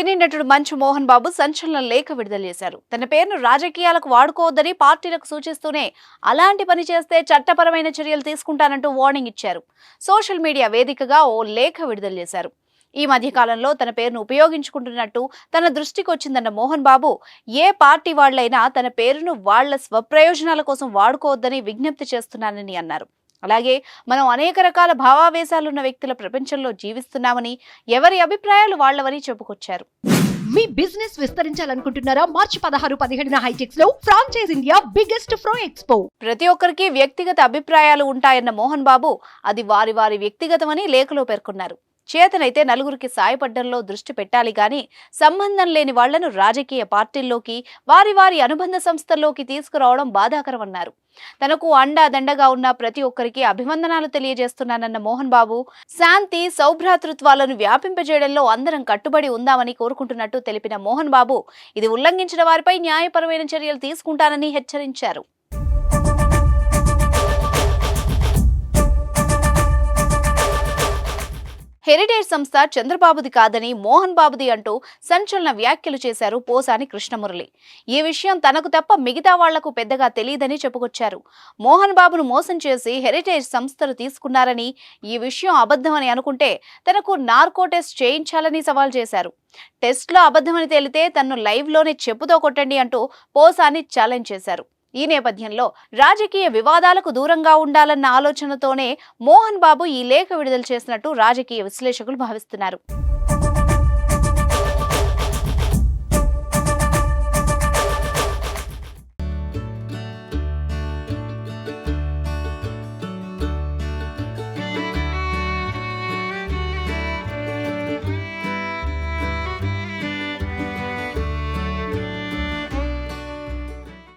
సినీ నటుడు మంచు మోహన్ బాబు సంచలన లేఖ విడుదల చేశారు. తన పేరును రాజకీయాలకు వాడుకోవద్దని పార్టీలకు సూచిస్తూనే అలాంటి పని చేస్తే చట్టపరమైన చర్యలు తీసుకుంటానంటూ వార్నింగ్ ఇచ్చారు. సోషల్ మీడియా వేదికగా ఓ లేఖ విడుదల చేశారు. ఈ మధ్య కాలంలో తన పేరును ఉపయోగించుకుంటున్నట్టు తన దృష్టికి వచ్చిందన్న మోహన్ బాబు, ఏ పార్టీ వాళ్లైనా తన పేరును వాళ్ల స్వప్రయోజనాల కోసం వాడుకోవద్దని విజ్ఞప్తి చేస్తున్నానని అన్నారు. అలాగే మనం అనేక రకాల భావావేశాలున్న వ్యక్తుల ప్రపంచంలో జీవిస్తున్నామని, ఎవరి అభిప్రాయాలు వాళ్లవని చెప్పుకొచ్చారు. మీ బిజినెస్ విస్తరించాలనుకుంటున్నారా? మార్చి 16-17 హైటెక్స్ లో ఫ్రాంచైజ్ ఇండియా బిగ్గెస్ట్ ఫ్రో ఎక్స్పో. ప్రతి ఒక్కరికి వ్యక్తిగత అభిప్రాయాలు ఉంటాయన్న మోహన్ బాబు, అది వారి వారి వ్యక్తిగతమని లేఖలో పేర్కొన్నారు. చేతనైతే నలుగురికి సాయపడ్డంలో దృష్టి పెట్టాలి గాని, సంబంధం లేని వాళ్లను రాజకీయ పార్టీల్లోకి, వారి వారి అనుబంధ సంస్థల్లోకి తీసుకురావడం బాధాకరమన్నారు. తనకు అండాదండగా ఉన్న ప్రతి ఒక్కరికి అభివందనాలు తెలియజేస్తున్నానన్న మోహన్ బాబు, శాంతి సౌభ్రాతృత్వాలను వ్యాపింపజేయడంలో అందరం కట్టుబడి ఉందామని కోరుకుంటున్నట్టు తెలిపిన మోహన్ బాబు, ఇది ఉల్లంఘించిన వారిపై న్యాయపరమైన చర్యలు తీసుకుంటానని హెచ్చరించారు. హెరిటేజ్ సంస్థ చంద్రబాబుది కాదని మోహన్ బాబుది అంటూ సంచలన వ్యాఖ్యలు చేశారు పోసాని కృష్ణమురళి. ఈ విషయం తనకు తప్ప మిగతా వాళ్లకు పెద్దగా తెలియదని చెప్పుకొచ్చారు. మోహన్ బాబును మోసం చేసి హెరిటేజ్ సంస్థలు తీసుకున్నారని, ఈ విషయం అబద్ధమని అనుకుంటే తనకు నార్కో టెస్ట్ చేయించాలని సవాల్ చేశారు. టెస్ట్లో అబద్ధమని తేలితే తన్ను లైవ్ లోనే చెప్పుతో కొట్టండి అంటూ పోసాని ఛాలెంజ్ చేశారు. ఈ నేపథ్యంలో రాజకీయ వివాదాలకు దూరంగా ఉండాలన్న ఆలోచనతోనే మోహన్ బాబు ఈ లేఖ విడుదల చేసినట్టు రాజకీయ విశ్లేషకులు భావిస్తున్నారు.